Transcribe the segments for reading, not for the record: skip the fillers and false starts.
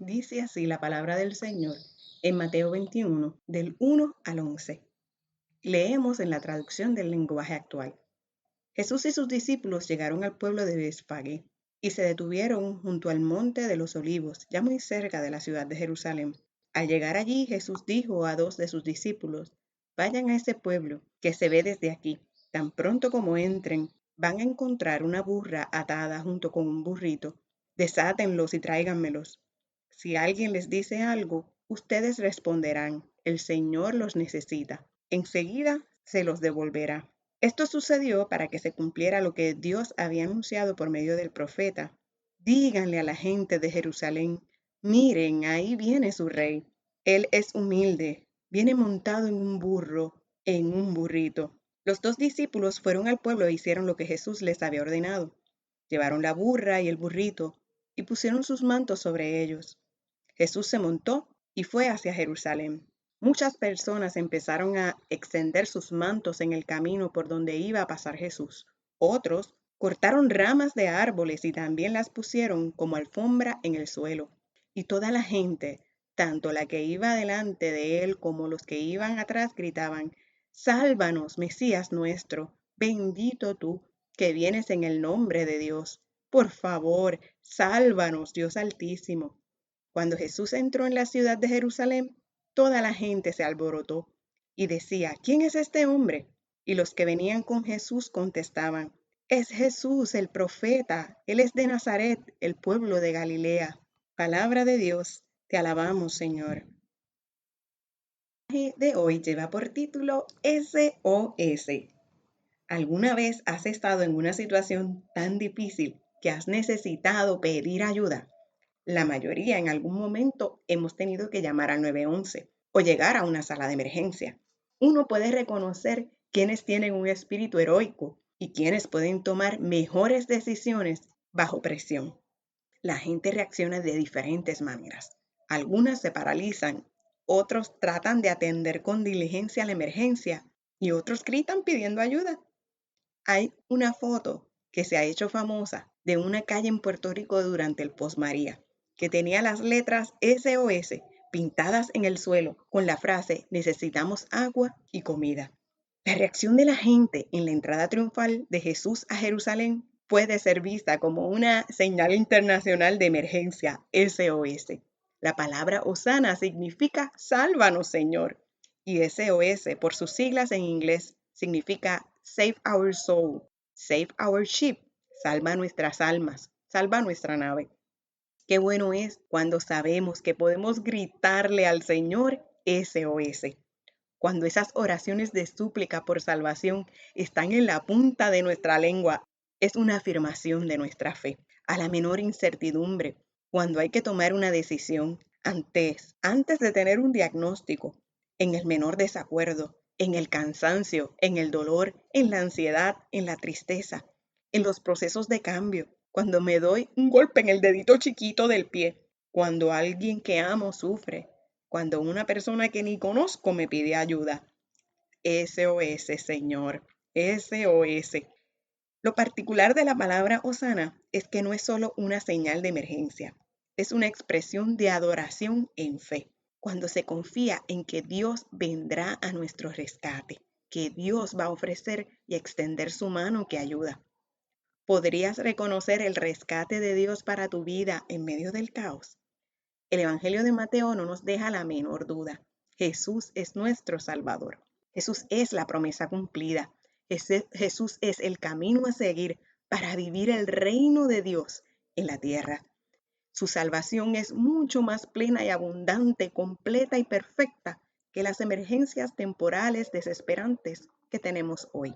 Dice así la palabra del Señor en Mateo 21, del 1 al 11. Leemos en la traducción del lenguaje actual. Jesús y sus discípulos llegaron al pueblo de Betfagé y se detuvieron junto al monte de los Olivos, ya muy cerca de la ciudad de Jerusalén. Al llegar allí, Jesús dijo a dos de sus discípulos: vayan a ese pueblo que se ve desde aquí. Tan pronto como entren, van a encontrar una burra atada junto con un burrito. Desátenlos y tráiganmelos. Si alguien les dice algo, ustedes responderán: el Señor los necesita. Enseguida se los devolverá. Esto sucedió para que se cumpliera lo que Dios había anunciado por medio del profeta. Díganle a la gente de Jerusalén: miren, ahí viene su rey. Él es humilde, viene montado en un burro, en un burrito. Los dos discípulos fueron al pueblo e hicieron lo que Jesús les había ordenado. Llevaron la burra y el burrito y pusieron sus mantos sobre ellos. Jesús se montó y fue hacia Jerusalén. Muchas personas empezaron a extender sus mantos en el camino por donde iba a pasar Jesús. Otros cortaron ramas de árboles y también las pusieron como alfombra en el suelo. Y toda la gente, tanto la que iba delante de él como los que iban atrás, gritaban: sálvanos, Mesías nuestro, bendito tú, que vienes en el nombre de Dios. Por favor, sálvanos, Dios Altísimo. Cuando Jesús entró en la ciudad de Jerusalén, toda la gente se alborotó y decía: ¿quién es este hombre? Y los que venían con Jesús contestaban: es Jesús el profeta, él es de Nazaret, el pueblo de Galilea. Palabra de Dios, te alabamos, Señor. El mensaje de hoy lleva por título SOS. ¿Alguna vez has estado en una situación tan difícil que has necesitado pedir ayuda? La mayoría en algún momento hemos tenido que llamar al 911 o llegar a una sala de emergencia. Uno puede reconocer quienes tienen un espíritu heroico y quienes pueden tomar mejores decisiones bajo presión. La gente reacciona de diferentes maneras. Algunas se paralizan, otros tratan de atender con diligencia la emergencia y otros gritan pidiendo ayuda. Hay una foto que se ha hecho famosa de una calle en Puerto Rico durante el Post-María, que tenía las letras SOS pintadas en el suelo con la frase: necesitamos agua y comida. La reacción de la gente en la entrada triunfal de Jesús a Jerusalén puede ser vista como una señal internacional de emergencia, SOS. La palabra Hosana significa sálvanos, Señor, y SOS, por sus siglas en inglés, significa Save Our Soul, Save Our Ship, salva nuestras almas, salva nuestra nave. Qué bueno es cuando sabemos que podemos gritarle al Señor SOS. Cuando esas oraciones de súplica por salvación están en la punta de nuestra lengua, es una afirmación de nuestra fe. A la menor incertidumbre, cuando hay que tomar una decisión, antes de tener un diagnóstico, en el menor desacuerdo, en el cansancio, en el dolor, en la ansiedad, en la tristeza, en los procesos de cambio, cuando me doy un golpe en el dedito chiquito del pie, cuando alguien que amo sufre, cuando una persona que ni conozco me pide ayuda. SOS, Señor, SOS. Lo particular de la palabra Hosana es que no es solo una señal de emergencia, es una expresión de adoración en fe, cuando se confía en que Dios vendrá a nuestro rescate, que Dios va a ofrecer y extender su mano que ayuda. ¿Podrías reconocer el rescate de Dios para tu vida en medio del caos? El Evangelio de Mateo no nos deja la menor duda. Jesús es nuestro Salvador. Jesús es la promesa cumplida. Jesús es el camino a seguir para vivir el reino de Dios en la tierra. Su salvación es mucho más plena y abundante, completa y perfecta que las emergencias temporales desesperantes que tenemos hoy.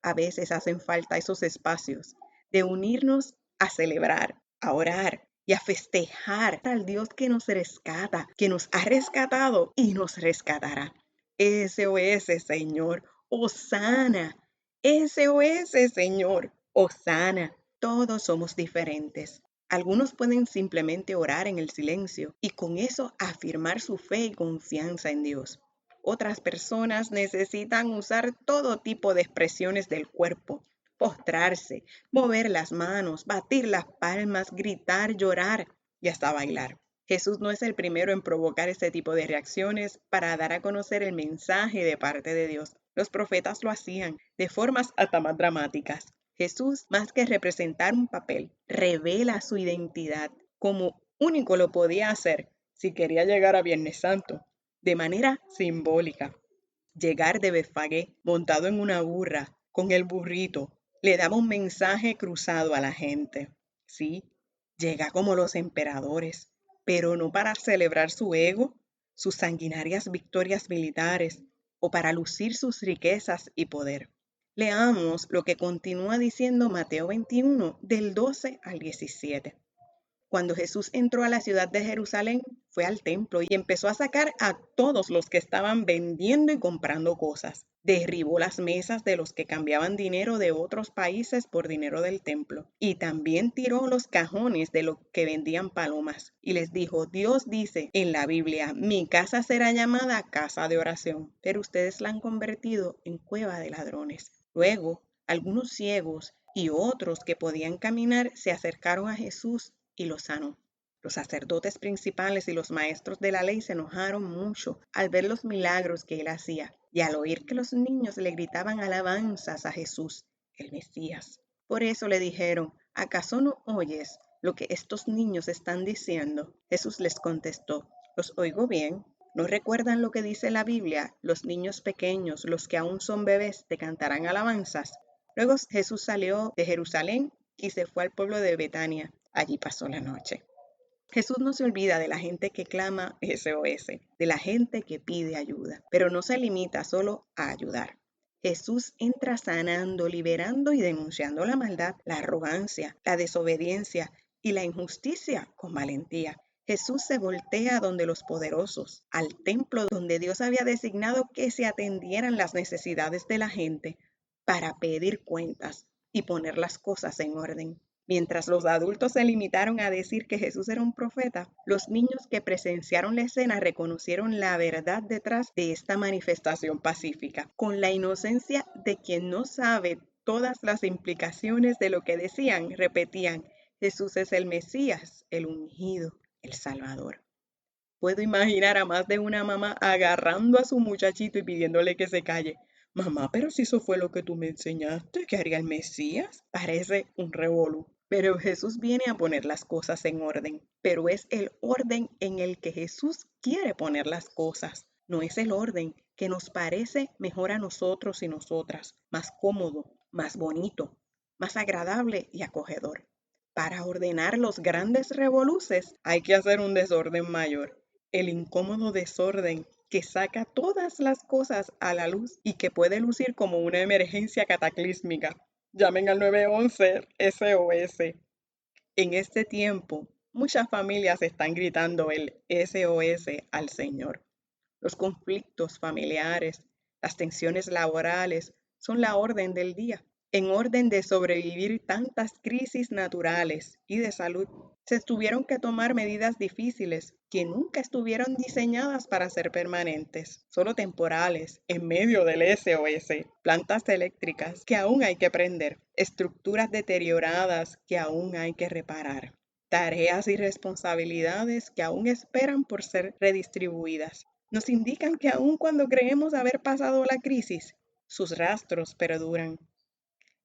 A veces hacen falta esos espacios de unirnos a celebrar, a orar y a festejar al Dios que nos rescata, que nos ha rescatado y nos rescatará. SOS, Señor, Hosana. SOS, Señor, Hosana. Todos somos diferentes. Algunos pueden simplemente orar en el silencio y con eso afirmar su fe y confianza en Dios. Otras personas necesitan usar todo tipo de expresiones del cuerpo: postrarse, mover las manos, batir las palmas, gritar, llorar y hasta bailar. Jesús no es el primero en provocar este tipo de reacciones para dar a conocer el mensaje de parte de Dios. Los profetas lo hacían de formas hasta más dramáticas. Jesús, más que representar un papel, revela su identidad como único lo podía hacer si quería llegar a Viernes Santo, de manera simbólica. Llegar de Betfagé montado en una burra, con el burrito, le daba un mensaje cruzado a la gente. Sí, llega como los emperadores, pero no para celebrar su ego, sus sanguinarias victorias militares o para lucir sus riquezas y poder. Leamos lo que continúa diciendo Mateo 21 del 12 al 17. Cuando Jesús entró a la ciudad de Jerusalén, fue al templo y empezó a sacar a todos los que estaban vendiendo y comprando cosas. Derribó las mesas de los que cambiaban dinero de otros países por dinero del templo. Y también tiró los cajones de los que vendían palomas. Y les dijo, Dios dice en la Biblia, mi casa será llamada casa de oración, pero ustedes la han convertido en cueva de ladrones. Luego, algunos ciegos y otros que podían caminar se acercaron a Jesús y lo sanó. Los sacerdotes principales y los maestros de la ley se enojaron mucho al ver los milagros que él hacía y al oír que los niños le gritaban alabanzas a Jesús, el Mesías. Por eso le dijeron, ¿acaso no oyes lo que estos niños están diciendo? Jesús les contestó, ¿los oigo bien? ¿No recuerdan lo que dice la Biblia? Los niños pequeños, los que aún son bebés, te cantarán alabanzas. Luego Jesús salió de Jerusalén y se fue al pueblo de Betania. Allí pasó la noche. Jesús no se olvida de la gente que clama SOS, de la gente que pide ayuda, pero no se limita solo a ayudar. Jesús entra sanando, liberando y denunciando la maldad, la arrogancia, la desobediencia y la injusticia con valentía. Jesús se voltea donde los poderosos, al templo donde Dios había designado que se atendieran las necesidades de la gente para pedir cuentas y poner las cosas en orden. Mientras los adultos se limitaron a decir que Jesús era un profeta, los niños que presenciaron la escena reconocieron la verdad detrás de esta manifestación pacífica, con la inocencia de quien no sabe todas las implicaciones de lo que decían, repetían, Jesús es el Mesías, el ungido, el Salvador. Puedo imaginar a más de una mamá agarrando a su muchachito y pidiéndole que se calle. Mamá, pero si eso fue lo que tú me enseñaste, ¿qué haría el Mesías? Parece un revolú. Pero Jesús viene a poner las cosas en orden. Pero es el orden en el que Jesús quiere poner las cosas. No es el orden que nos parece mejor a nosotros y nosotras, más cómodo, más bonito, más agradable y acogedor. Para ordenar los grandes revoluces hay que hacer un desorden mayor. El incómodo desorden que saca todas las cosas a la luz y que puede lucir como una emergencia cataclísmica. Llamen al 911 SOS. En este tiempo, muchas familias están gritando el SOS al Señor. Los conflictos familiares, las tensiones laborales son la orden del día. En orden de sobrevivir tantas crisis naturales y de salud, se tuvieron que tomar medidas difíciles que nunca estuvieron diseñadas para ser permanentes, solo temporales, en medio del SOS, plantas eléctricas que aún hay que prender, estructuras deterioradas que aún hay que reparar, tareas y responsabilidades que aún esperan por ser redistribuidas. Nos indican que aun cuando creemos haber pasado la crisis, sus rastros perduran.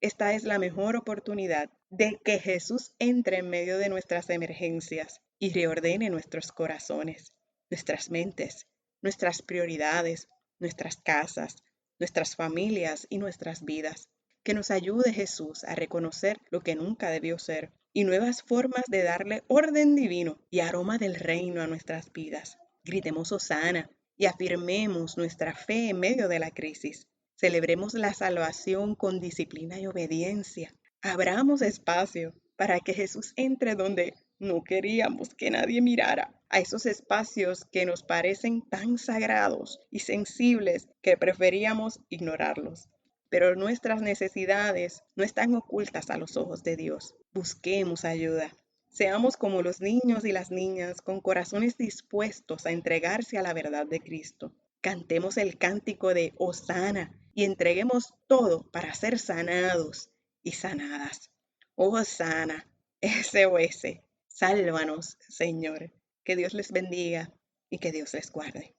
Esta es la mejor oportunidad de que Jesús entre en medio de nuestras emergencias y reordene nuestros corazones, nuestras mentes, nuestras prioridades, nuestras casas, nuestras familias y nuestras vidas. Que nos ayude Jesús a reconocer lo que nunca debió ser y nuevas formas de darle orden divino y aroma del reino a nuestras vidas. Gritemos hosana y afirmemos nuestra fe en medio de la crisis. Celebremos la salvación con disciplina y obediencia. Abramos espacio para que Jesús entre donde no queríamos que nadie mirara, a esos espacios que nos parecen tan sagrados y sensibles que preferíamos ignorarlos. Pero nuestras necesidades no están ocultas a los ojos de Dios. Busquemos ayuda. Seamos como los niños y las niñas con corazones dispuestos a entregarse a la verdad de Cristo. Cantemos el cántico de Hosana y entreguemos todo para ser sanados y sanadas. Oh, Hosana, SOS, sálvanos, Señor. Que Dios les bendiga y que Dios les guarde.